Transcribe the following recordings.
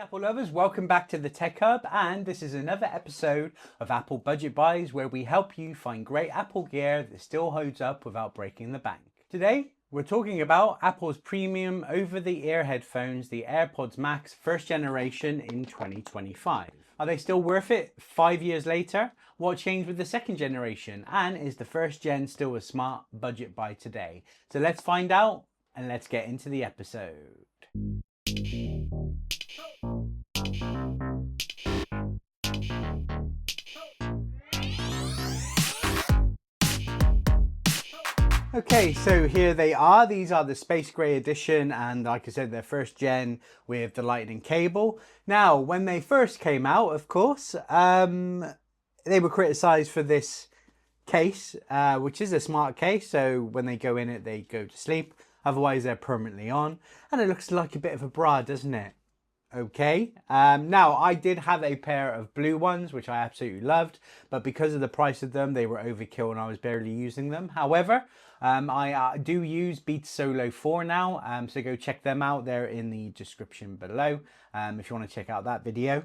Apple lovers, welcome back to the Tech Hub, and this is another episode of Apple Budget Buys where we help you find great Apple gear that still holds up without breaking the bank. Today we're talking about Apple's premium over-the-ear headphones, the AirPods Max first generation in 2025. Are they still worth it 5 years later? What changed with the second generation? And is the first gen still a smart budget buy today? So let's find out and let's get into the episode. Okay, so here they are. These are the Space Gray edition, and like I said, they're first gen with the lightning cable. Now, when they first came out, of course, they were criticized for this case, which is a smart case. So when they go in it, they go to sleep. Otherwise, they're permanently on. And it looks like a bit of a bra, doesn't it? Okay, now I did have a pair of blue ones, which I absolutely loved, but because of the price of them, they were overkill and I was barely using them. However, I do use Beats Solo 4 now, so go check them out. They're in the description below if you want to check out that video.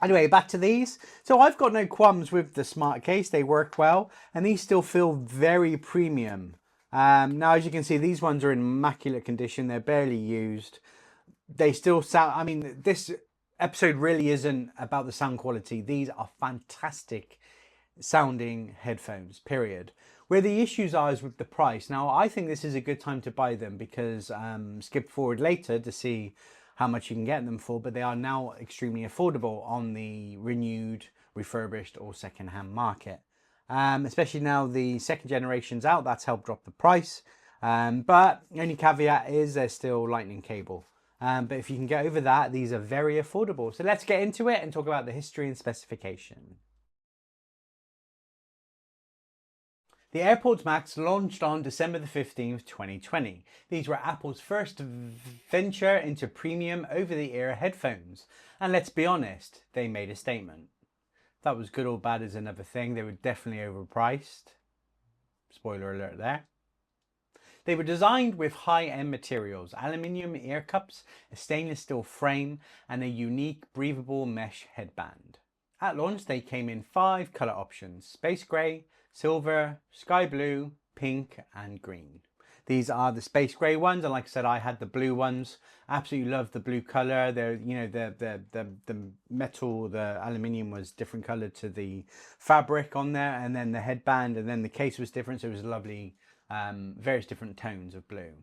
Anyway, back to these. So I've got no qualms with the smart case. They work well, and these still feel very premium. Now, as you can see, these ones are in immaculate condition. They're barely used. They still sound, I mean, this episode really isn't about the sound quality. These are fantastic sounding headphones, period. Where the issues are is with the price. Now, I think this is a good time to buy them because skip forward later to see how much you can get them for, but they are now extremely affordable on the renewed, refurbished or second-hand market. Especially now the second generation's out, that's helped drop the price. But the only caveat is they're still lightning cable. But if you can get over that, these are very affordable. So let's get into it and talk about the history and specification. The AirPods Max launched on December the 15th, 2020. These were Apple's first venture into premium over-the-ear headphones. And let's be honest, they made a statement. If that was good or bad is another thing. They were definitely overpriced. Spoiler alert there. They were designed with high-end materials, aluminium ear cups, a stainless steel frame, and a unique breathable mesh headband. At launch, they came in 5 color options: space gray, silver, sky blue, pink, and green. These are the space gray ones, and like I said, I had the blue ones. Absolutely love the blue color. They're, you know, the metal, the aluminium was different color to the fabric on there, and then the headband, and then the case was different, so it was lovely. Various different tones of blue.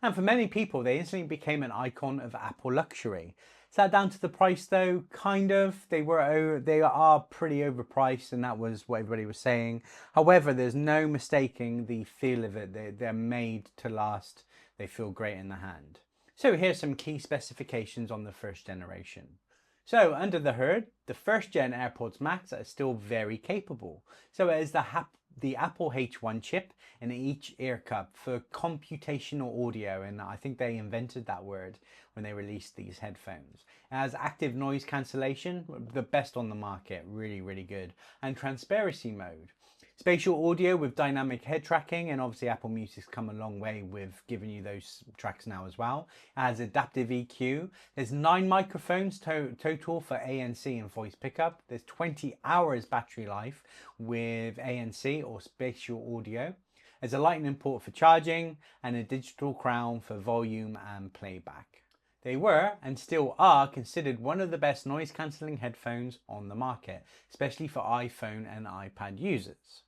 And for many people, they instantly became an icon of Apple luxury. Is that down to the price though? Kind of. They are pretty overpriced, and that was what everybody was saying. However, there's no mistaking the feel of it. They're made to last. They feel great in the hand. So here's some key specifications on the first generation. So under the hood, the first gen AirPods Max are still very capable. So it is the Apple H1 chip in each ear cup for computational audio, and I think they invented that word when they released these headphones. It has active noise cancellation, the best on the market, really, really good, and transparency mode. Spatial audio with dynamic head tracking, and obviously Apple Music's come a long way with giving you those tracks now as well. It has adaptive EQ. There's 9 microphones total for ANC and voice pickup. There's 20 hours battery life with ANC or spatial audio. There's a lightning port for charging and a digital crown for volume and playback. They were, and still are, considered one of the best noise cancelling headphones on the market, especially for iPhone and iPad users.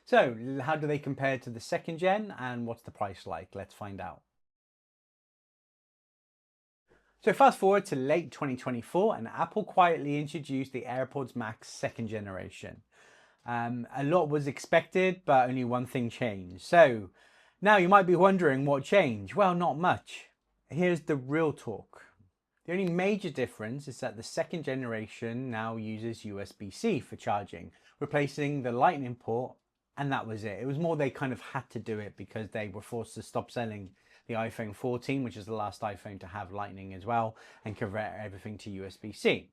So, how do they compare to the second gen, and what's the price like? Let's find out. So fast forward to late 2024, and Apple quietly introduced the AirPods Max second generation. A lot was expected, but only one thing changed. So, now you might be wondering what changed. Well, not much. Here's the real talk. The only major difference is that the second generation now uses USB-C for charging, replacing the lightning port, and that was it. It was more they kind of had to do it because they were forced to stop selling the iPhone 14, which is the last iPhone to have lightning as well, and convert everything to USB-C.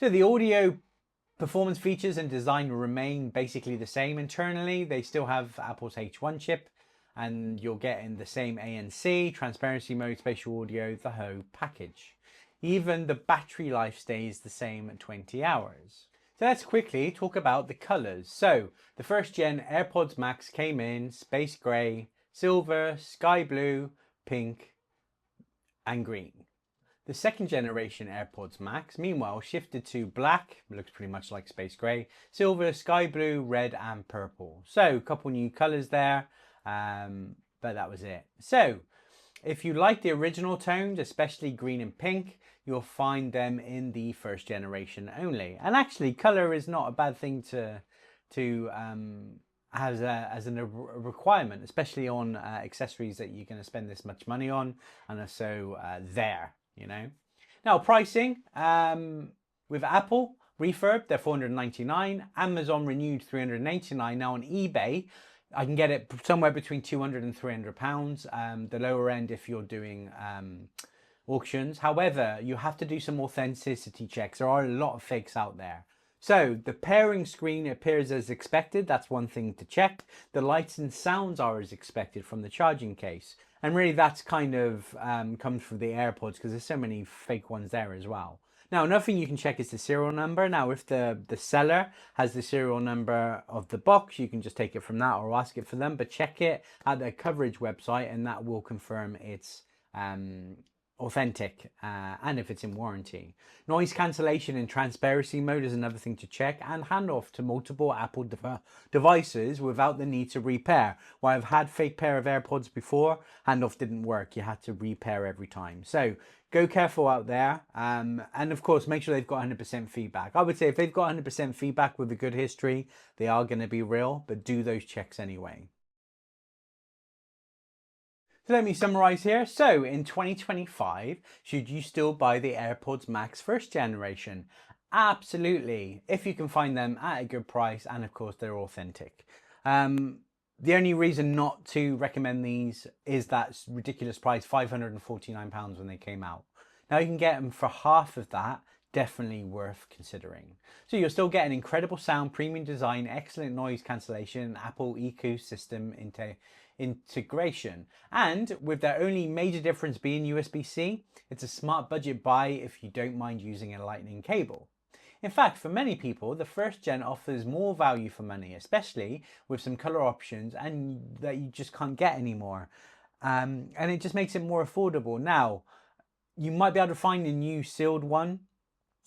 So the audio performance features and design remain basically the same internally. They still have Apple's H1 chip, and you'll get in the same ANC, transparency mode, spatial audio, the whole package. Even the battery life stays the same at 20 hours. So let's quickly talk about the colours. So the first gen AirPods Max came in space grey, silver, sky blue, pink and green. The second generation AirPods Max, meanwhile, shifted to black, looks pretty much like space grey, silver, sky blue, red and purple. So a couple new colours there, but that was it. So if you like the original tones, especially green and pink, you'll find them in the first generation only. And actually, color is not a bad thing to as a requirement, especially on accessories that you're going to spend this much money on, and are so there, you know. Now pricing with Apple refurb, they're $499. Amazon renewed $389. Now on eBay, I can get it somewhere between £200 and £300, the lower end if you're doing auctions. However, you have to do some authenticity checks. There are a lot of fakes out there. So the pairing screen appears as expected. That's one thing to check. The lights and sounds are as expected from the charging case. And really that's kind of comes from the AirPods because there's so many fake ones there as well. Now, another thing you can check is the serial number. Now, if the seller has the serial number of the box, you can just take it from that or ask it for them, but check it at their coverage website and that will confirm it's authentic and if it's in warranty. Noise cancellation in transparency mode is another thing to check, and handoff to multiple Apple devices without the need to repair. While I've had fake pair of AirPods before, handoff didn't work. You had to repair every time. So go careful out there, and of course make sure they've got 100% feedback. I would say if they've got 100% feedback with a good history, they are going to be real, but do those checks anyway. So let me summarize here. So in 2025, should you still buy the AirPods Max first generation? Absolutely, if you can find them at a good price and of course they're authentic. The only reason not to recommend these is that ridiculous price, £549 when they came out. Now you can get them for half of that, definitely worth considering. So you'll still get an incredible sound, premium design, excellent noise cancellation, Apple ecosystem integration. And with their only major difference being USB-C, it's a smart budget buy if you don't mind using a lightning cable. In fact, for many people, the first gen offers more value for money, especially with some color options and that you just can't get anymore. And it just makes it more affordable. Now, you might be able to find a new sealed one.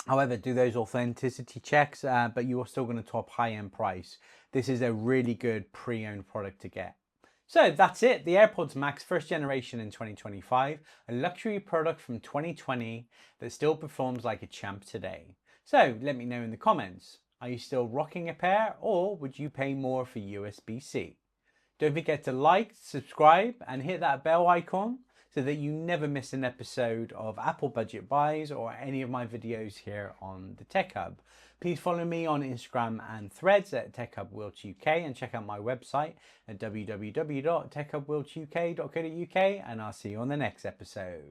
However, do those authenticity checks, but you are still going to top high-end price. This is a really good pre-owned product to get. So that's it, the AirPods Max first generation in 2025, a luxury product from 2020 that still performs like a champ today. So let me know in the comments, are you still rocking a pair or would you pay more for USB-C? Don't forget to like, subscribe and hit that bell icon so that you never miss an episode of Apple Budget Buys or any of my videos here on the Tech Hub. Please follow me on Instagram and Threads at TechHubWiltsUK and check out my website at www.techhubwiltsuk.co.uk and I'll see you on the next episode.